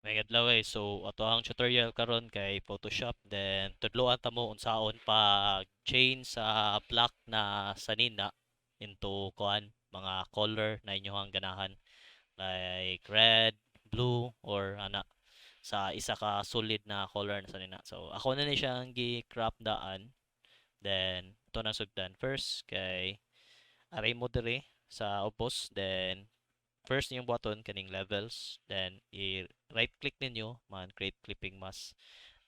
May adlaw so ato ang tutorial karon kay Photoshop then tudloan ta mo unsaon pag change sa black na sanina into kuan mga color na inyohang ganahan like red, blue or ana sa isa ka solid na color na sanina. So ako na ni siyang gi-crop daan then ito na sugdan first kay aray mo dire sa ubos then first yung button kaning levels then i-right click ninyo man create clipping mask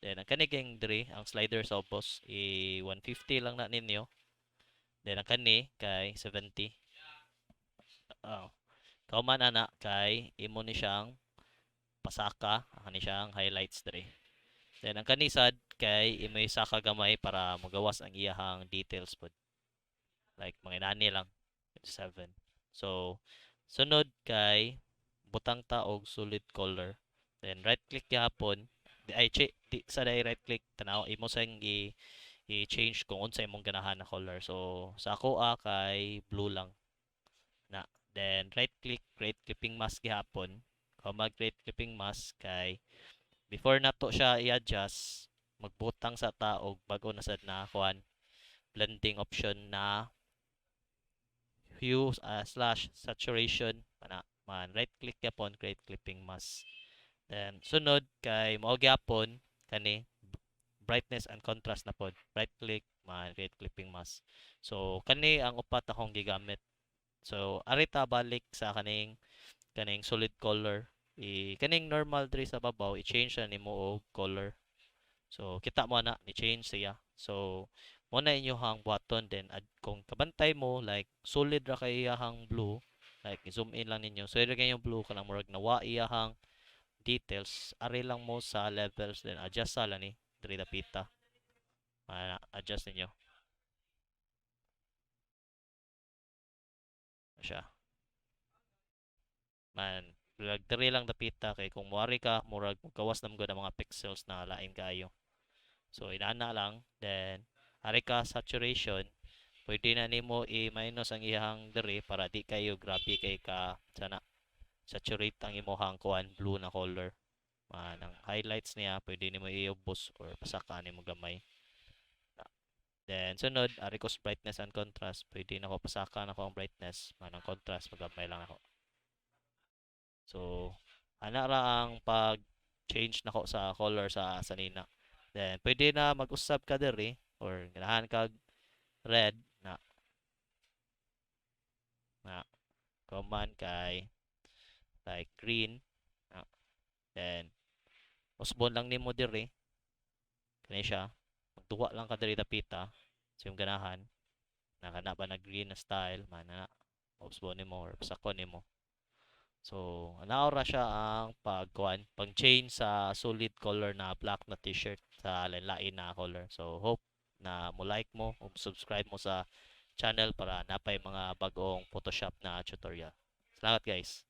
then ang kaniging dire ang slider sa ubos i 150 lang na ninyo then ang kani kay 70 oh, kauman ana kay imo ni siyang pasaka ani siyang highlights dire then ang kanisad kay imo saka gamay para magawas ang iyahang details pod like mga nani lang 7 so sunod kay butang ta og solid color then right click gyapon di sa right click tanaw imo sang i-change kung unsa imong ganahan na color so sa ako kay blue lang na then right click create clipping mask gyapon kung mag create clipping mask kay before nato siya i-adjust magbutang sa ta og bag-o na sad na kuan blending option na hue slash saturation man right click yapon create clipping mask then sunod kay mao gyapon kani brightness and contrast na pod right click man create clipping mask so kani ang upat akong gigamit so arita balik sa kaning solid color kaning normal diri sa babaw i-change na nimo og color so kita mo na ni change siya so mo na inyohang button then kung kabantay mo like solid ra kay iyahang blue like zoom in lang ninyo so ira yung blue kanang murag nawa iyahang details ari lang mo sa levels then adjust sa lang ni diri dapita adjust ninyo siya man murag diri lang dapita kay kung muari ka murag gawas na mo ng mga pixels na lain kayo so inana lang then ari ka saturation pwede na nimo i-minus ang iyang diri para di kayo grabe kay ka sana saturate ang imuhang kuan blue na color ang highlights niya pwede nimo i-ubos or pasaka nimo gamay then sunod ari ko brightness and contrast pwede na ko pasaka na ko ang brightness ang contrast magamay lang ako so ana ra ang pag change nako sa color sa sanina then pwede na mag-usab ka diri or ganahan kag red na na command kay like green na, then usbon lang nimo diri kani siya magduwa lang ka diri dapita sa imong ganahan nakana ba na green na style man na usbon nimo or pasakon nimo so anaora siya ang pagkuan pag change sa solid color na black na t-shirt sa lain na color so hope na mo like mo o subscribe mo sa channel para napay mga bagong Photoshop na tutorial salamat guys